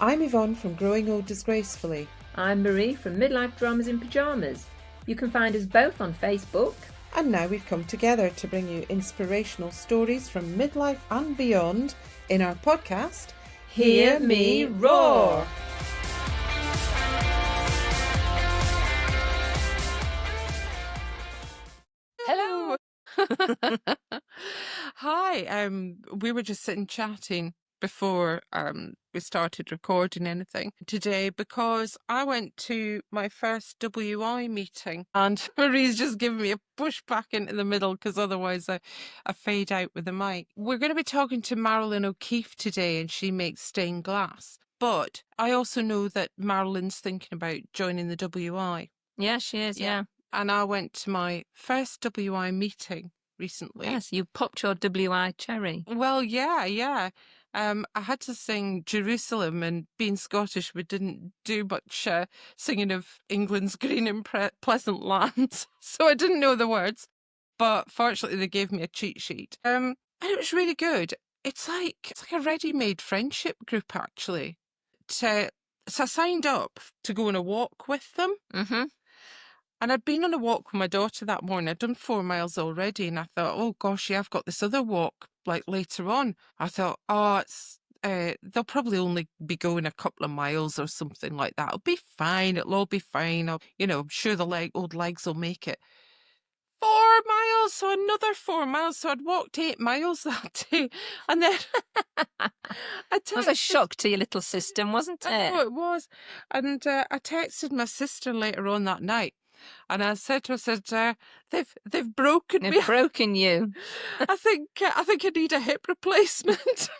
I'm Yvonne from Growing Old Disgracefully. I'm Marie from Midlife Dramas in Pyjamas. You can find us both on Facebook. And now we've come together to bring you inspirational stories from midlife and beyond in our podcast, Hear Me Roar! Hello. Hi. We were just sitting chatting before we started recording anything today because I went to my first WI meeting and Marie's just giving me a push back into the middle because otherwise I fade out with the mic. We're going to be talking to Maralyn O'Keefe today, and she makes stained glass. But I also know that Maralyn's thinking about joining the WI. Yeah, she is, yeah. And I went to my first WI meeting recently. Yes, you popped your WI cherry. Well, yeah. I had to sing Jerusalem, and being Scottish, we didn't do much singing of England's green and pleasant land, so I didn't know the words. But fortunately, they gave me a cheat sheet. And it was really good. It's like a ready-made friendship group, actually. So I signed up to go on a walk with them. Mm-hmm. And I'd been on a walk with my daughter that morning. I'd done 4 miles already, and I thought, oh gosh, yeah, I've got this other walk like later on. I thought, they'll probably only be going a couple of miles or something like that. It'll be fine. It'll all be fine. I'm sure the old legs will make it. 4 miles, so another 4 miles. So I'd walked 8 miles that day, and then It was a shock to your little system, wasn't it? Oh, it was. And I texted my sister later on that night. And I said to her, they've broken me. They've broken you. I think I need a hip replacement.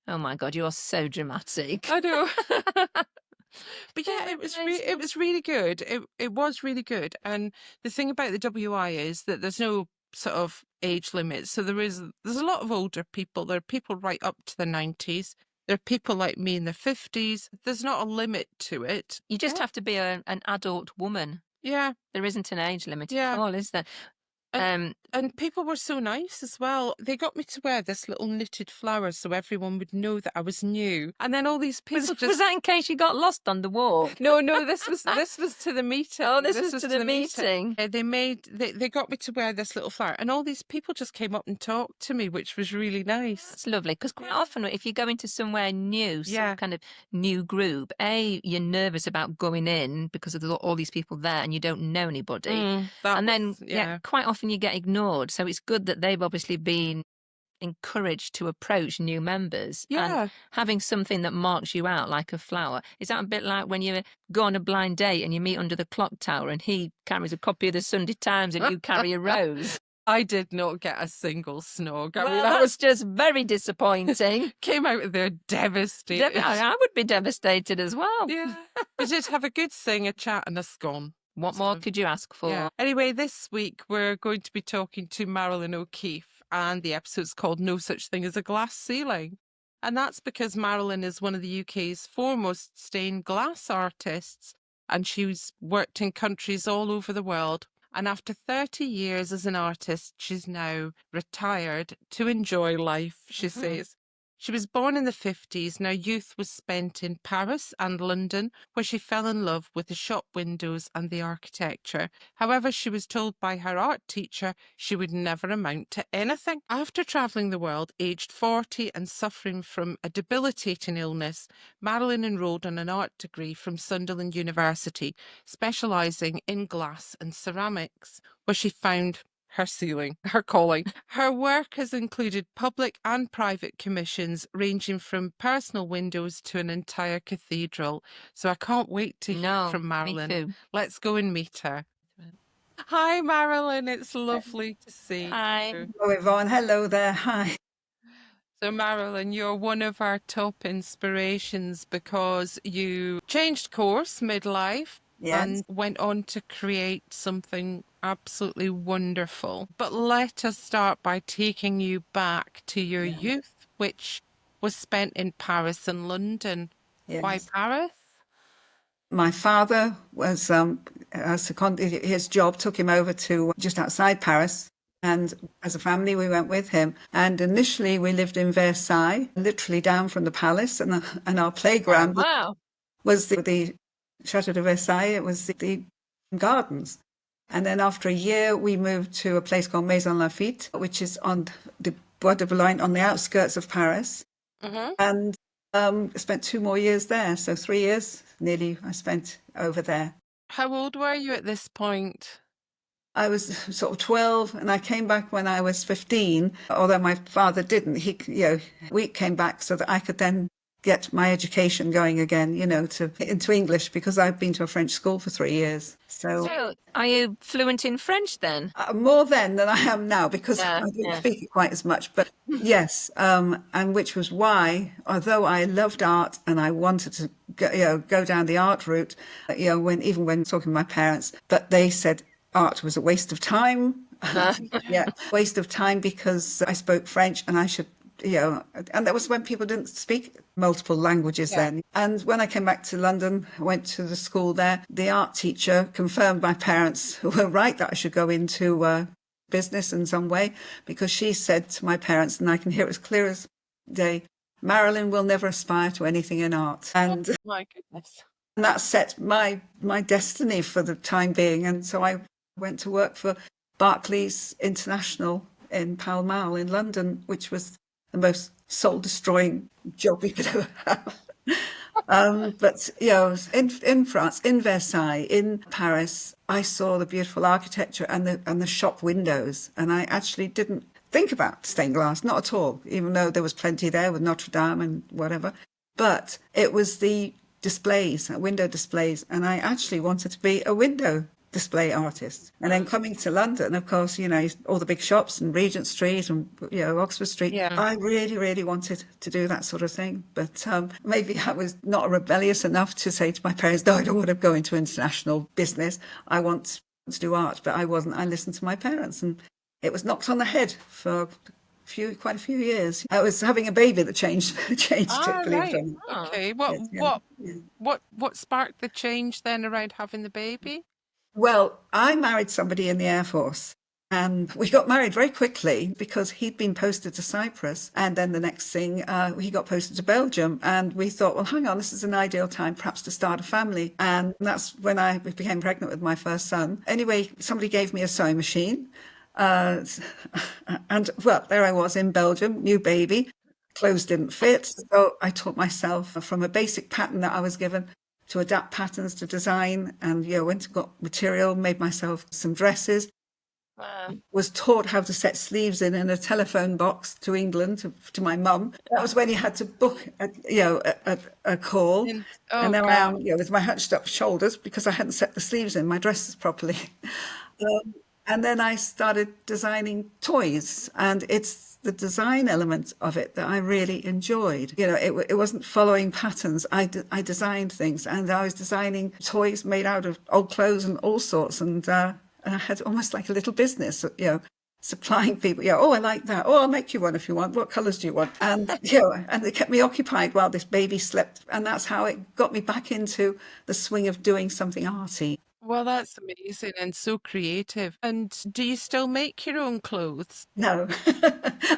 Oh my God, you're so dramatic. I know. But yeah, it was really good. It was really good. And the thing about the WI is that there's no sort of age limit. So there's a lot of older people. There are people right up to the 90s. There are people like me in the 50s. There's not a limit to it. You just have to be an adult woman. Yeah. There isn't an age limit Yeah. at all, is there? And people were so nice as well. They got me to wear this little knitted flower so everyone would know that I was new. And then all these people was that in case you got lost on the walk? No, this was to the meeting. Oh, this was to the meeting. They got me to wear this little flower, and all these people just came up and talked to me, which was really nice. It's lovely because quite often if you go into somewhere new, some kind of new group, you're nervous about going in because of all these people there and you don't know anybody. Quite often you get ignored. So it's good that they've obviously been encouraged to approach new members. Yeah. And having something that marks you out like a flower. Is that a bit like when you go on a blind date and you meet under the clock tower and he carries a copy of the Sunday Times and you carry a rose? I did not get a single snog. That was just very disappointing. Came out of there devastated. I would be devastated as well. Yeah. We did have a good sing, a chat and a scone. What more could you ask for? Yeah. Anyway, this week we're going to be talking to Maralyn O'Keefe, and the episode's called No Such Thing as a Glass Ceiling. And that's because Maralyn is one of the UK's foremost stained glass artists, and she's worked in countries all over the world. And after 30 years as an artist, she's now retired to enjoy life, she says. She was born in the 50s, and her youth was spent in Paris and London, where she fell in love with the shop windows and the architecture. However, she was told by her art teacher she would never amount to anything. After travelling the world, aged 40 and suffering from a debilitating illness, Maralyn enrolled on an art degree from Sunderland University, specialising in glass and ceramics, where she found her ceiling, her calling. Her work has included public and private commissions ranging from personal windows to an entire cathedral. So I can't wait to hear from Maralyn. Me too. Let's go and meet her. Hi, Maralyn. It's lovely to see you. Hi. Hello, Yvonne. Hello there. Hi. So, Maralyn, you're one of our top inspirations because you changed course midlife. Yes. And went on to create something absolutely wonderful. But let us start by taking you back to your youth, which was spent in Paris and London. Yes. Why Paris? My father was his job took him over to just outside Paris, And as a family, we went with him. And initially, we lived in Versailles, literally down from the palace, and our playground was the Chateau de Versailles. It was the gardens. And then after a year, we moved to a place called Maison Lafitte, which is on the Bois de Boulogne, on the outskirts of Paris. And spent 2 more years there. So 3 years nearly I spent over there. How old were you at this point? I was sort of 12, and I came back when I was 15, although my father didn't. We came back so that I could then get my education going again, into English, because I've been to a French school for 3 years. So are you fluent in French then? More then than I am now, because I don't speak it quite as much. But yes, and which was why, although I loved art and I wanted to go down the art route, even when talking to my parents, but they said art was a waste of time. Waste of time, because I spoke French and I should, and that was when people didn't speak multiple languages then. And when I came back to London, I went to the school there. The art teacher confirmed my parents were right that I should go into business in some way, because she said to my parents, and I can hear it as clear as day, Maralyn will never aspire to anything in art. And my goodness. And that set my destiny for the time being. And so I went to work for Barclays International in Pall Mall in London, which was the most soul-destroying job you could ever have. But in France, in Versailles, in Paris, I saw the beautiful architecture and the shop windows, and I actually didn't think about stained glass, not at all, even though there was plenty there with Notre Dame and whatever. But it was the displays, window displays, and I actually wanted to be a window display artist. And then coming to London, of course, all the big shops and Regent Street and Oxford Street. I really, really wanted to do that sort of thing. But maybe I was not rebellious enough to say to my parents, no, I don't want to go into international business. I want to do art. But I wasn't. I listened to my parents, and it was knocked on the head for quite a few years. I was having a baby that changed it. Right. Okay. What sparked the change then around having the baby? Well, I married somebody in the Air Force, and we got married very quickly because he'd been posted to Cyprus. And then the next thing, he got posted to Belgium. And we thought, well, hang on, this is an ideal time perhaps to start a family. And that's when I became pregnant with my first son. Anyway, somebody gave me a sewing machine. And well, there I was in Belgium, new baby, clothes didn't fit. So I taught myself from a basic pattern that I was given to adapt patterns to design, and went and got material, made myself some dresses. Was taught how to set sleeves in a telephone box to England to my mum. That was when you had to book a call, and there I am, with my hunched up shoulders because I hadn't set the sleeves in my dresses properly. And then I started designing toys, and it's the design element of it that I really enjoyed. It wasn't following patterns. I designed things, and I was designing toys made out of old clothes and all sorts. And I had almost like a little business, supplying people. Oh, I like that. Oh, I'll make you one if you want. What colours do you want? And and it kept me occupied while this baby slept. And that's how it got me back into the swing of doing something arty. Well, that's amazing and so creative. And do you still make your own clothes? No,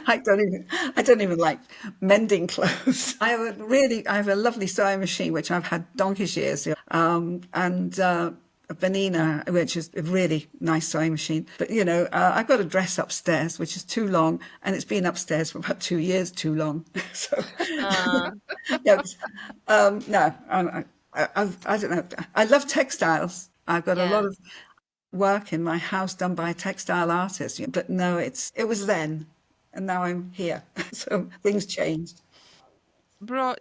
I don't even like mending clothes. I have a lovely sewing machine, which I've had donkey's years, and a Benina, which is a really nice sewing machine. But, I've got a dress upstairs, which is too long, and it's been upstairs for about 2 years too long. So, no, I don't know. I love textiles. I've got a lot of work in my house done by a textile artist, but no, it was then, and now I'm here. So things changed.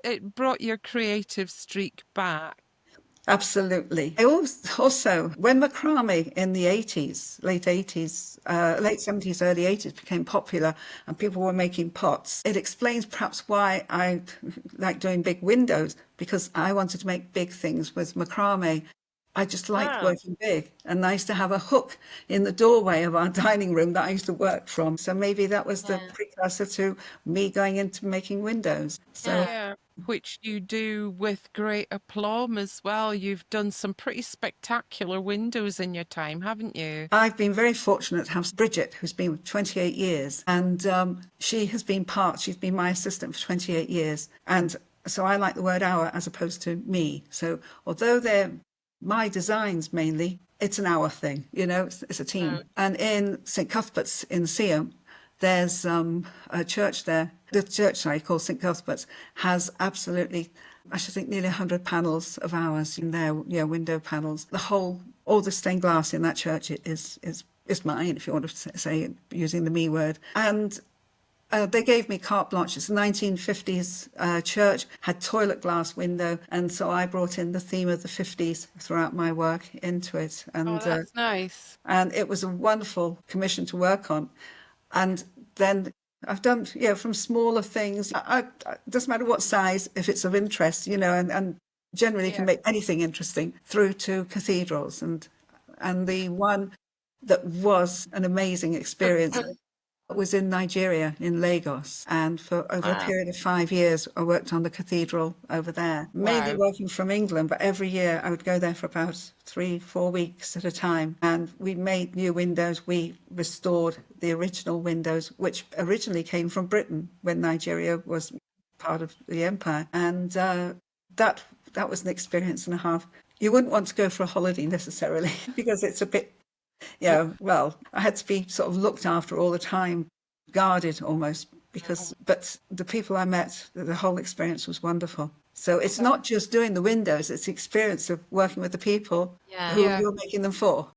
It brought your creative streak back. Absolutely. I also, when macrame in the 80s, late 70s, early 80s became popular and people were making pots, it explains perhaps why I like doing big windows, because I wanted to make big things with macrame. I just liked working big, and I used to have a hook in the doorway of our dining room that I used to work from. So maybe that was the precursor to me going into making windows. So which you do with great aplomb as well. You've done some pretty spectacular windows in your time, haven't you? I've been very fortunate to have Bridget, who's been 28 years, and she's been my assistant for 28 years. And so I like the word our as opposed to me. So although they're my designs mainly, it's an our thing, it's a team. And in St. Cuthbert's in Sown, there's a church there. The church, called St. Cuthbert's, has absolutely, I should think, nearly 100 panels of ours in there, window panels. All the stained glass in that church is mine, if you want to say it using the me word. And they gave me carte blanche. It's a 1950s church, had toilet glass window, and so I brought in the theme of the 50s throughout my work into it. And that's nice. And it was a wonderful commission to work on. And then I've done, from smaller things. It doesn't matter what size, if it's of interest, and generally can make anything interesting, through to cathedrals. And the one that was an amazing experience was in Nigeria, in Lagos, and for over a period of 5 years I worked on the cathedral over there, mainly working from England, but every year I would go there for about 3-4 weeks at a time, and we made new windows. We restored the original windows, which originally came from Britain when Nigeria was part of the empire, and that was an experience and a half. You wouldn't want to go for a holiday necessarily because it's a bit well, I had to be sort of looked after all the time, guarded almost, but the people I met, the whole experience was wonderful. So it's not just doing the windows, it's the experience of working with the people who you're making them for.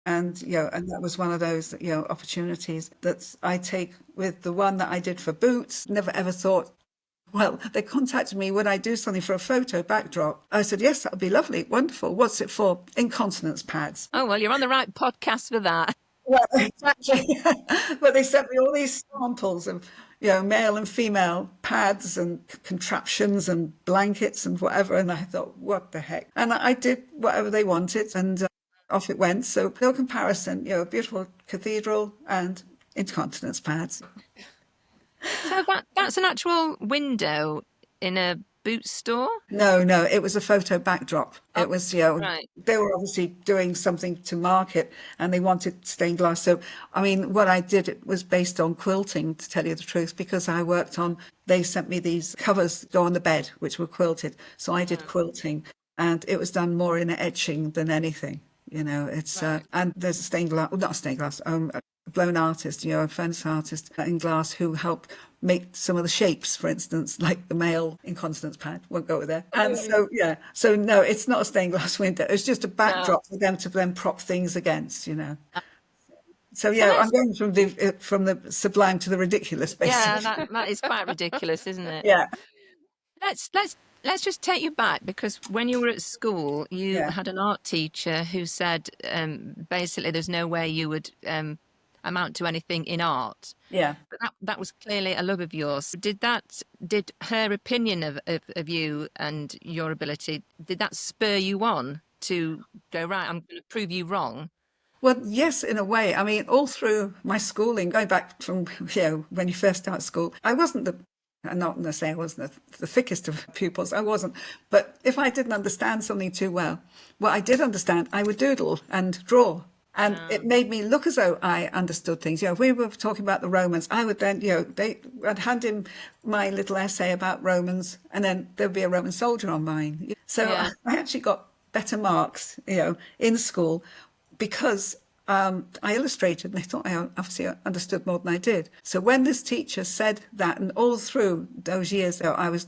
And, and that was one of those, opportunities that I take with the one that I did for Boots. Never ever thought, well, they contacted me, would I do something for a photo backdrop? I said, yes, that would be lovely, wonderful. What's it for? Incontinence pads. Oh, well, you're on the right podcast for that. Well, exactly. But they sent me all these samples of, male and female pads and contraptions and blankets and whatever. And I thought, what the heck? And I did whatever they wanted, and off it went. So no comparison, a beautiful cathedral and incontinence pads. So that's an actual window in a Boots store? No, it was a photo backdrop. It was, they were obviously doing something to market and they wanted stained glass. So, I mean, what I did, it was based on quilting, to tell you the truth, because they sent me these covers to go on the bed, which were quilted. So I did quilting, and it was done more in etching than anything. It's, and there's a blown artist, a furnace artist in glass who helped make some of the shapes, for instance, like the male incontinence pad. Won't go there. And so no, it's not a stained glass window. It's just a backdrop for them to then prop things against, So I'm going from the sublime to the ridiculous, basically. Yeah, that is quite ridiculous, isn't it? Yeah. Let's just take you back, because when you were at school, you had an art teacher who said basically there's no way you would amount to anything in art. Yeah. But that was clearly a love of yours. Did her opinion of you and your ability, did that spur you on to go, right, I'm going to prove you wrong? Well, yes, in a way. I mean, all through my schooling, going back from, when you first start school, I'm not going to say I wasn't the thickest of pupils. I wasn't. But if I didn't understand something too well, what I did understand, I would doodle and draw. And it made me look as though I understood things. If we were talking about the Romans, I would then, I'd hand him my little essay about Romans, and then there'd be a Roman soldier on mine. So I actually got better marks, in school, because I illustrated, and they thought I obviously understood more than I did. So when this teacher said that, and all through those years, I was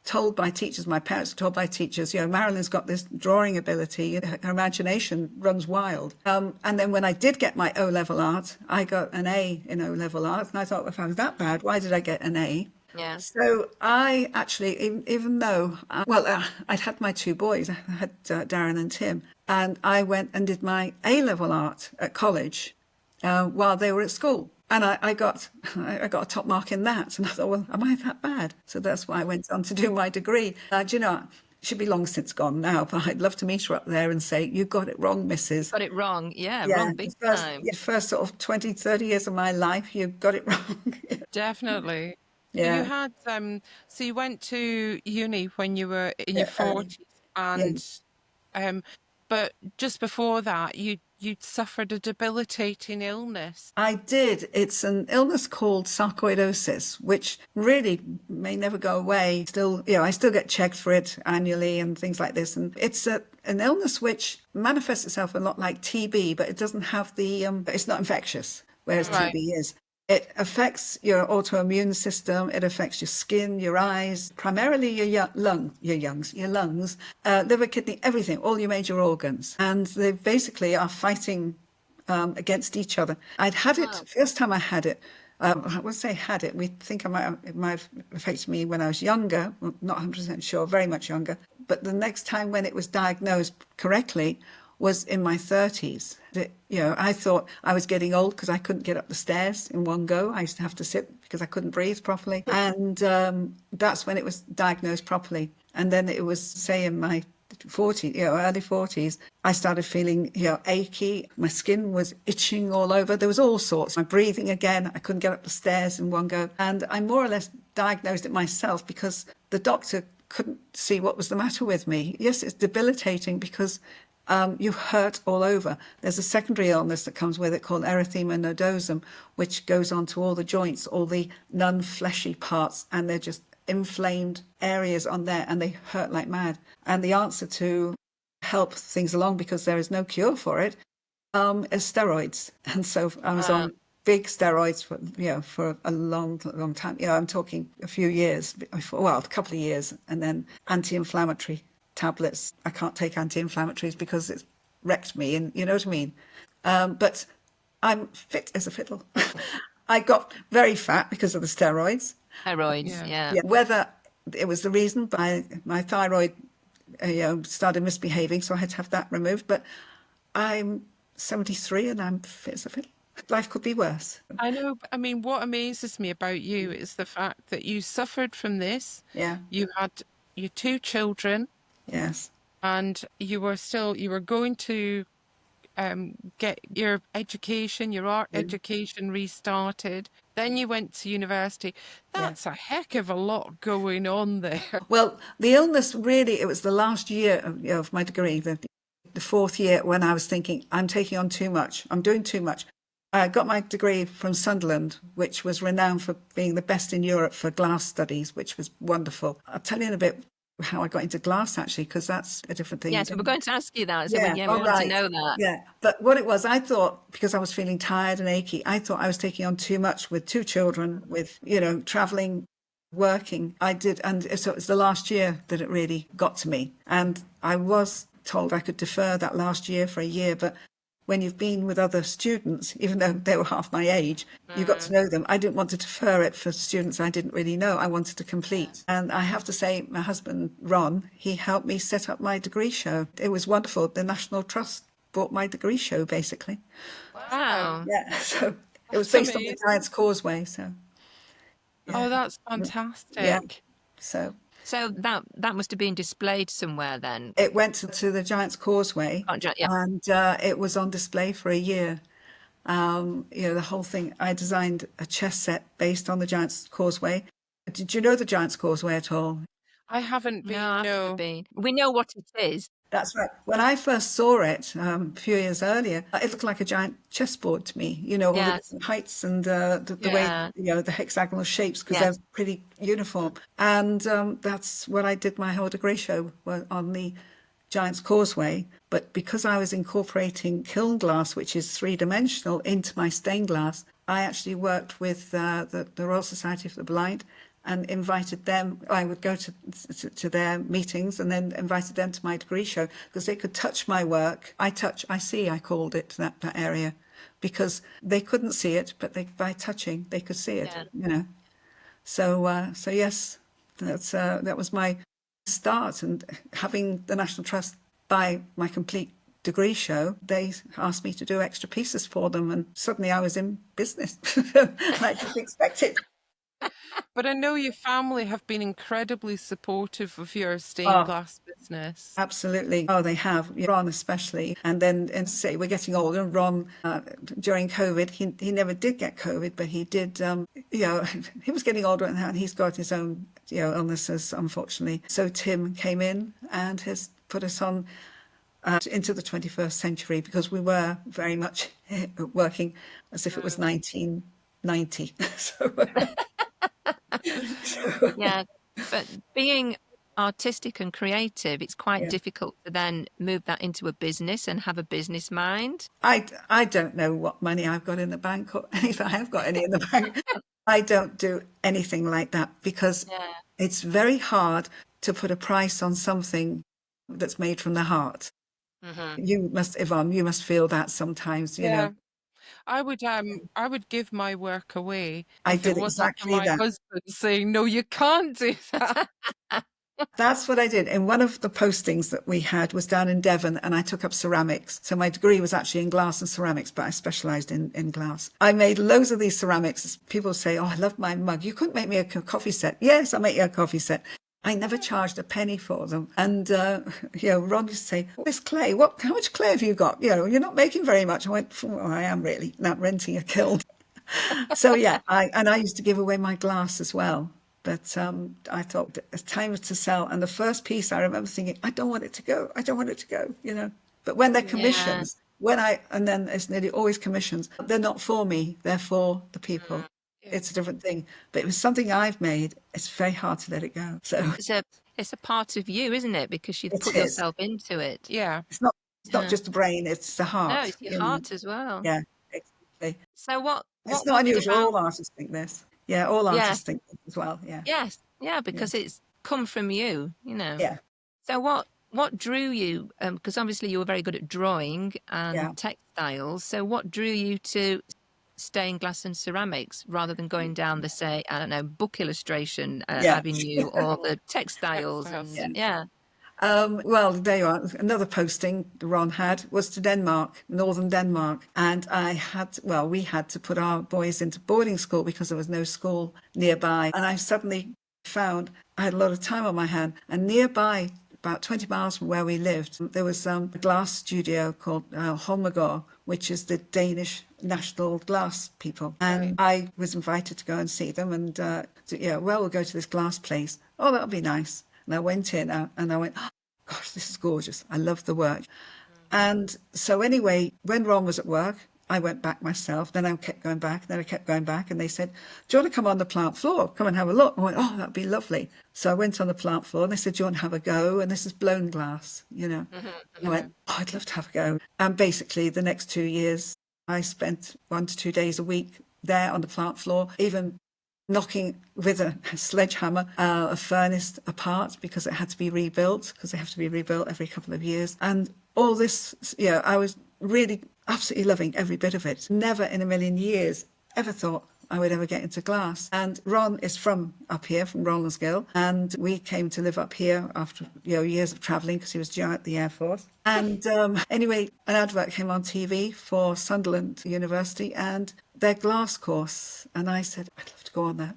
told by teachers, my parents were told by teachers, Maralyn's got this drawing ability, her imagination runs wild. And then when I did get my O-level art, I got an A in O-level art, and I thought, if I was that bad, why did I get an A? Yeah. So I actually, even though, I'd had my two boys, I had Darren and Tim, and I went and did my A-level art at college while they were at school. And I got a top mark in that. And I thought, well, am I that bad? So that's why I went on to do my degree. She'd be long since gone now, but I'd love to meet her up there and say, you got it wrong, Mrs. Got it wrong. Yeah, wrong big time. The first sort of 20, 30 years of my life, you got it wrong. Definitely. Yeah. You had so you went to uni when you were in your 40s, and but just before that you'd suffered a debilitating illness. I did. It's an illness called sarcoidosis, which really may never go away. Still, I still get checked for it annually and things like this. And it's an illness which manifests itself a lot like TB, but it doesn't have the, it's not infectious, whereas TB is. It affects your autoimmune system. It affects your skin, your eyes, primarily your lungs, liver, kidney, everything, all your major organs. And they basically are fighting against each other. I'd had it, first time I had it, I would say had it, we think it might have affected me when I was younger, not 100% sure, very much younger. But the next time when it was diagnosed correctly was in my 30s. I thought I was getting old because I couldn't get up the stairs in one go. I used to have to sit because I couldn't breathe properly. And that's when it was diagnosed properly. And then it was, say, in my 40s, early 40s, I started feeling, achy. My skin was itching all over. There was all sorts. My breathing again, I couldn't get up the stairs in one go. And I more or less diagnosed it myself because the doctor couldn't see what was the matter with me. Yes, it's debilitating because you hurt all over. There's a secondary illness that comes with it called erythema nodosum, which goes on to all the joints, all the non-fleshy parts, and they're just inflamed areas on there, and they hurt like mad. And the answer to help things along, because there is no cure for it, is steroids. And so I was on big steroids for a long time. I'm talking a few years, a couple of years, and then anti-inflammatory tablets. I can't take anti-inflammatories because it's wrecked me, and you know what I mean. But I'm fit as a fiddle. I got very fat because of the steroids. Yeah. Whether it was the reason, but my thyroid started misbehaving, so I had to have that removed. But I'm 73 and I'm fit as a fiddle. Life could be worse. I know. I mean, what amazes me about you is the fact that you suffered from this. Yeah. You had your 2 children. Yes. And you were going to get your education, your art education restarted. Then you went to university. That's a heck of a lot going on there. Well, the illness really, it was the last year of my degree, the 4th year, when I was thinking, I'm taking on too much. I'm doing too much. I got my degree from Sunderland, which was renowned for being the best in Europe for glass studies, which was wonderful. I'll tell you in a bit how I got into glass, actually, because that's a different thing. Yes, we're going to ask you that. So we want to know that. Yeah, but what it was, I thought, because I was feeling tired and achy, I thought I was taking on too much with 2 children, with, traveling, working. I did, and so it was the last year that it really got to me. And I was told I could defer that last year for a year, but when you've been with other students, even though they were half my age, you got to know them. I didn't want to defer it for students I didn't really know. I wanted to complete. And I have to say, my husband, Ron, he helped me set up my degree show. It was wonderful. The National Trust bought my degree show, basically. Wow. Yeah, so it was based on the Giant's Causeway. So. Yeah. Oh, that's fantastic. Yeah. So that must have been displayed somewhere then. It went to the Giant's Causeway, and it was on display for a year. The whole thing. I designed a chess set based on the Giant's Causeway. Did you know the Giant's Causeway at all? I haven't been. No, I haven't been. We know what it is. That's right. When I first saw it a few years earlier, it looked like a giant chessboard to me, all the different heights and the way, the hexagonal shapes, because they're pretty uniform. And that's what I did my whole degree show on the Giant's Causeway. But because I was incorporating kiln glass, which is 3-dimensional, into my stained glass, I actually worked with the Royal Society for the Blind and invited them. I would go to their meetings and then invited them to my degree show because they could touch my work. I touch, I see, I called it that area, because they couldn't see it, but by touching, they could see it, So yes, that was my start. And having the National Trust buy my complete degree show, they asked me to do extra pieces for them, and suddenly I was in business. I didn't expect it. But I know your family have been incredibly supportive of your stained glass business. Absolutely. Oh, they have. Ron especially. And then, and say, we're getting older. Ron, during COVID, he never did get COVID, but he did, he was getting older and he's got his own, illnesses, unfortunately. So Tim came in and has put us on into the 21st century, because we were very much working as if it was 1990. Yeah, but being artistic and creative, it's quite difficult to then move that into a business and have a business mind. I don't know what money I've got in the bank, or if I have got any in the bank. I don't do anything like that, because it's very hard to put a price on something that's made from the heart. You must, Yvonne, you must feel that sometimes, you know. I would give my work away I if it did wasn't for exactly my that. husband saying, no, you can't do that. That's what I did. And one of the postings that we had was down in Devon, and I took up ceramics. So my degree was actually in glass and ceramics, but I specialised in glass. I made loads of these ceramics. People say, oh, I love my mug. You couldn't make me a coffee set. Yes, I'll make you a coffee set. I never charged a penny for them. And, Ron used to say, this clay, how much clay have you got? You're not making very much. I went, I am really, not renting a kiln. So, I used to give away my glass as well. But I thought it's time to sell. And the first piece, I remember thinking, I don't want it to go. I don't want it to go. But when they're commissions, and then it's nearly always commissions, they're not for me. They're for the people. It's a different thing. But it was something I've made. It's very hard to let it go. So it's a part of you, isn't it? Because you've put yourself into it. Yeah. It's not just the brain, it's the heart. No, it's your heart as well. Yeah, exactly. So what It's not unusual. All artists think this. Yeah, all artists think this as well. Yeah. Yes. Yeah, because it's come from you, Yeah. So what drew you? Because obviously you were very good at drawing and textiles. So what drew you to stained glass and ceramics rather than going down the, say, I don't know, book illustration avenue or the textiles? Well, there you are. Another posting Ron had was to Denmark, northern Denmark. And we had to put our boys into boarding school because there was no school nearby. And I suddenly found I had a lot of time on my hand. And nearby, about 20 miles from where we lived, there was a glass studio called Holmegård, which is the Danish national glass people. And I was invited to go and see them. And, we'll go to this glass place. Oh, that'll be nice. And I went in and I went, oh, gosh, this is gorgeous. I love the work. And so anyway, when Ron was at work, I went back myself. Then I kept going back. Then I kept going back. And they said, do you want to come on the plant floor? Come and have a look. I went, oh, that'd be lovely. So I went on the plant floor and they said, do you want to have a go? And this is blown glass, And I went, oh, I'd love to have a go. And basically the next 2 years, I spent 1 to 2 days a week there on the plant floor, even knocking with a sledgehammer a furnace apart because it had to be rebuilt, because they have to be rebuilt every couple of years. And all this, I was really absolutely loving every bit of it. Never in a million years ever thought I would ever get into glass. And Ron is from up here, from Rollensgill, and we came to live up here after years of travelling because he was due at the Air Force. And anyway, an advert came on TV for Sunderland University and their glass course, and I said, I'd love to go on that.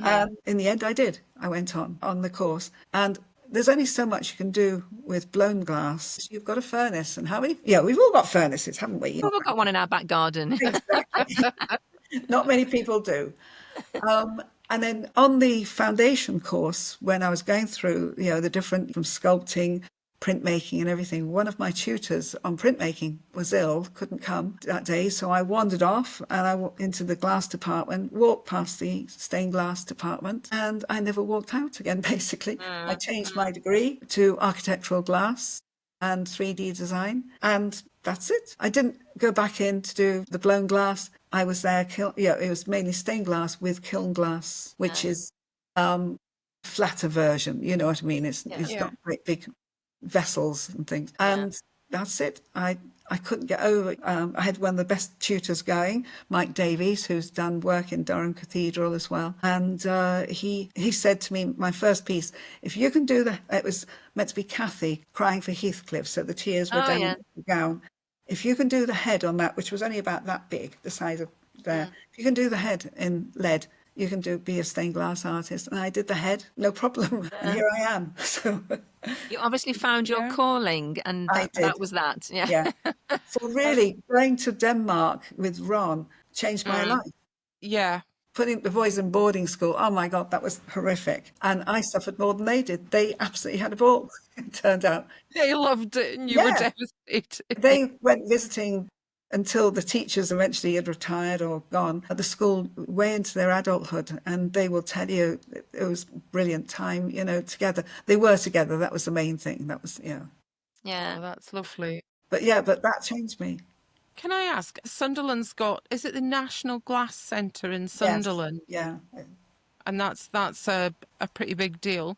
And in the end, I did. I went on the course, and there's only so much you can do with blown glass. You've got a furnace, and how many? Yeah, we've all got furnaces, haven't we? We've all got one in our back garden. Exactly. Not many people do. And then on the foundation course, when I was going through, the different from sculpting, printmaking and everything, one of my tutors on printmaking was ill, couldn't come that day. So I wandered off and I walked into the glass department, walked past the stained glass department, and I never walked out again, basically. I changed my degree to architectural glass and 3D design, and that's it. I didn't go back in to do the blown glass. I was there, it was mainly stained glass with kiln glass, which is flatter version, you know what I mean? It's got great big vessels and things. And that's it. I couldn't get over it. I had one of the best tutors going, Mike Davies, who's done work in Durham Cathedral as well. And he said to me, my first piece, if you can do it was meant to be Cathy crying for Heathcliff, so the tears were down the gown. If you can do the head on that, which was only about that big, the size of there, if you can do the head in lead, you can be a stained glass artist. And I did the head, no problem. And here I am. So You obviously found your calling, and that was that. Yeah. Yeah. So really, going to Denmark with Ron changed my life. Yeah. Putting the boys in boarding school, oh my God, that was horrific. And I suffered more than they did. They absolutely had a ball, it turned out. They loved it and you were devastated. They went visiting until the teachers eventually had retired or gone at the school way into their adulthood. And they will tell you it was a brilliant time, together. They were together. That was the main thing. That was, Yeah. Oh, that's lovely. But that changed me. Can I ask, Sunderland's got, is it the National Glass Centre in Sunderland? Yes. Yeah. And that's a pretty big deal.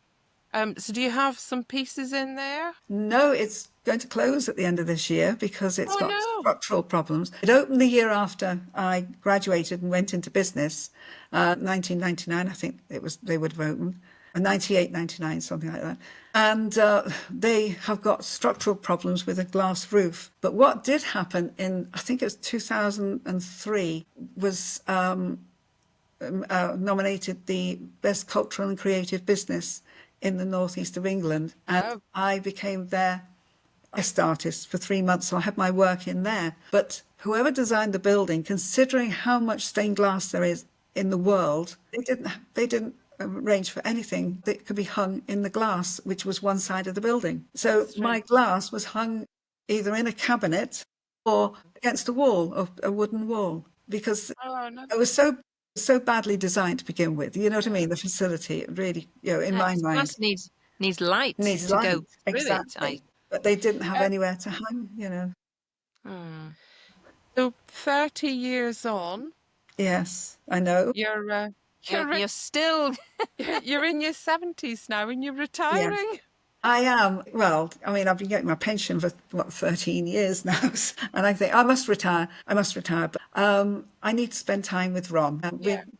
So do you have some pieces in there? No, it's going to close at the end of this year because it's got structural problems. It opened the year after I graduated and went into business. 1999, I think they would have opened. 98, 99, something like that. And they have got structural problems with a glass roof. But what did happen I think it was 2003, was nominated the Best Cultural and Creative Business in the northeast of England. And I became their guest artist for 3 months. So I had my work in there. But whoever designed the building, considering how much stained glass there is in the world, they didn't arrange for anything that could be hung in the glass, which was one side of the building. So my glass was hung either in a cabinet or against a wall, or a wooden wall, because it was so badly designed to begin with. You know what I mean? The facility, really, in my mind. Glass needs light to go through exactly. But they didn't have anywhere to hang, So 30 years on. Yes, I know. You're still... You're in your 70s now and you're retiring. Yes. I am. Well, I mean, I've been getting my pension for 13 years now, and I think I must retire. But I need to spend time with Ron. We're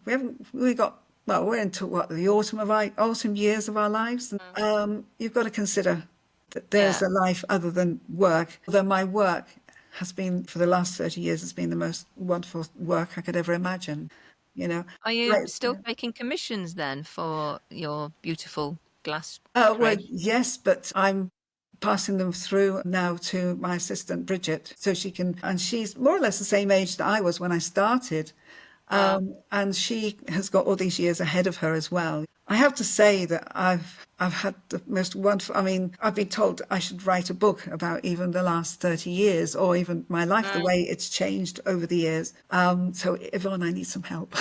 into the autumn years of our lives. And, you've got to consider that there's a life other than work. Although my work has been, for the last 30 years, has been the most wonderful work I could ever imagine. Are you still taking commissions then for your beautiful glass? Well, yes, but I'm passing them through now to my assistant Bridget, so she can, and she's more or less the same age that I was when I started. And she has got all these years ahead of her as well. I have to say that I've had the most wonderful, I mean, I've been told I should write a book about even the last 30 years or even my life, the way it's changed over the years. So Yvonne, I need some help.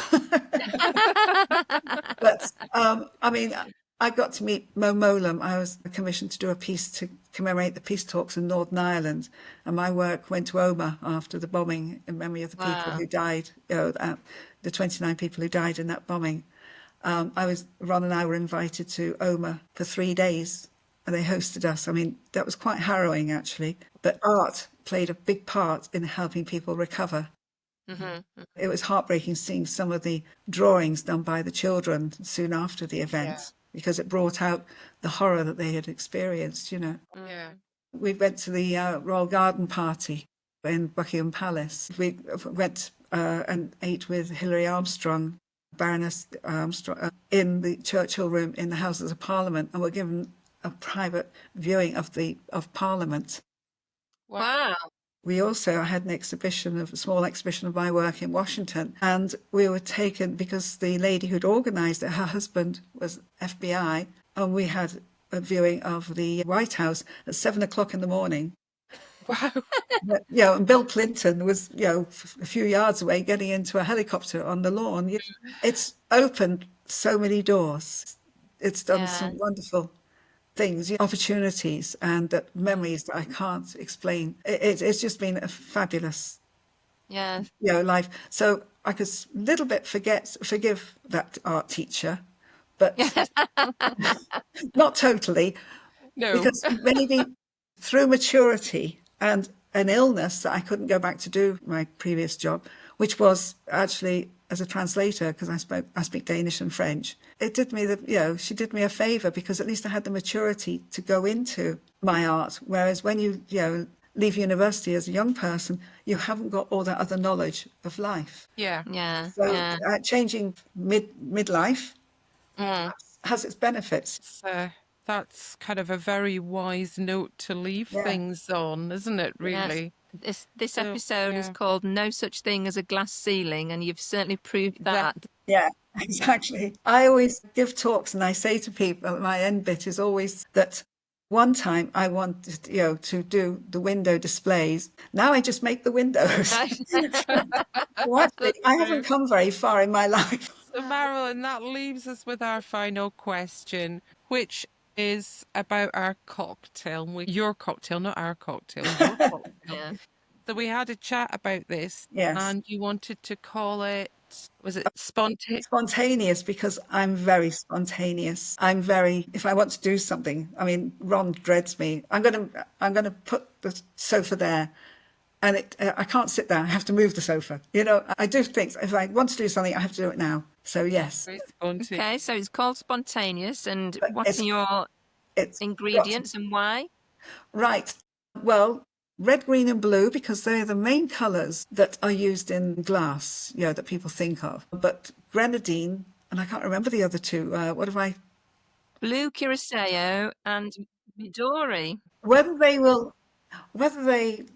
But I mean, I got to meet Mo Molam. I was commissioned to do a piece to commemorate the peace talks in Northern Ireland. And my work went to Omagh after the bombing in memory of the people who died, the 29 people who died in that bombing. Ron and I were invited to Omagh for 3 days and they hosted us. I mean, that was quite harrowing actually, but art played a big part in helping people recover. Mm-hmm. It was heartbreaking seeing some of the drawings done by the children soon after the event because it brought out the horror that they had experienced, Yeah. We went to the Royal Garden Party in Buckingham Palace. We went and ate with Hilary Armstrong, Baroness Armstrong, in the Churchill Room in the Houses of Parliament, and were given a private viewing of Parliament. Wow. We also had a small exhibition of my work in Washington, and we were taken because the lady who'd organised it, her husband was FBI, and we had a viewing of the White House at 7:00 in the morning. Wow. And Bill Clinton was, a few yards away getting into a helicopter on the lawn. It's opened so many doors. It's done some wonderful things, opportunities and memories that I can't explain. It's just been a fabulous life. So I could a little bit forgive that art teacher, but not totally. No. Because maybe through maturity and an illness that I couldn't go back to do my previous job, which was actually as a translator, because I speak Danish and French. It did me she did me a favour because at least I had the maturity to go into my art. Whereas when you leave university as a young person, you haven't got all that other knowledge of life. Yeah. So changing midlife has its benefits. That's kind of a very wise note to leave things on, isn't it, really? Yes. This episode is called No Such Thing as a Glass Ceiling, and you've certainly proved that. Yeah, exactly. I always give talks and I say to people, my end bit is always that one time I wanted, to do the window displays. Now I just make the windows. I haven't come very far in my life. So, Maralyn, that leaves us with our final question, which is about our cocktail. Your cocktail, not our cocktail. Your cocktail. So we had a chat about this, and you wanted to call it, was it spontaneous? Because I'm very spontaneous. If I want to do something, I mean, Ron dreads me. I'm gonna put the sofa there, and I can't sit there. I have to move the sofa. I do things. If I want to do something, I have to do it now. So yes. Okay, so it's called Spontaneous, and what are your ingredients and why? Right. Well, red, green and blue, because they're the main colours that are used in glass, that people think of. But grenadine, and I can't remember the other two. Blue Curacao and Midori. Whether the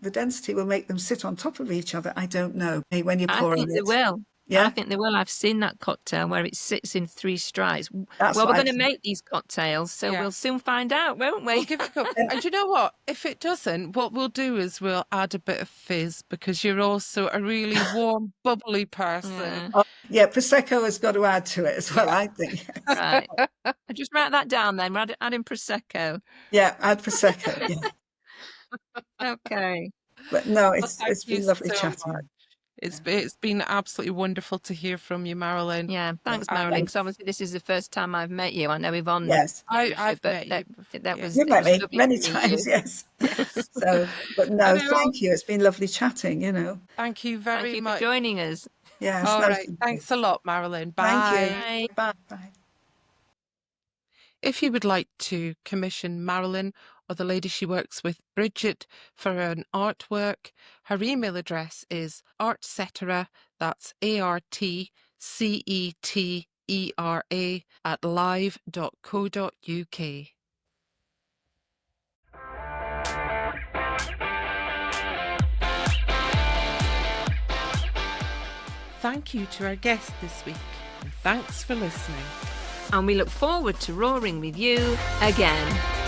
density will make them sit on top of each other, I don't know. When you're pouring I think they will. Yeah? I think they will. I've seen that cocktail where it sits in 3 stripes. We're going to make these cocktails, so we'll soon find out, won't we? We'll give it a go. And you know what? If it doesn't, what we'll do is we'll add a bit of fizz, because you're also a really warm, bubbly person. Prosecco has got to add to it as well, I think. Right. Just write that down then. We're adding Prosecco. Yeah, add Prosecco, yeah. Okay. But no, it's been lovely chatting. It's been absolutely wonderful to hear from you, Maralyn. Yeah, thanks, Maralyn. Because obviously this is the first time I've met you. I know Yvonne. Yes, I've met you. You met me many times. Yes. So, but no, thank you. It's been lovely chatting. Thank you very much. Thank you for joining us. Yes. All right. Thanks a lot, Maralyn. Bye. Thank you. Bye. Bye. If you would like to commission Maralyn or the lady she works with, Bridget, for an artwork, her email address is artcetera, that's ARTCETERA @live.co.uk. Thank you to our guest this week, and thanks for listening. And we look forward to roaring with you again.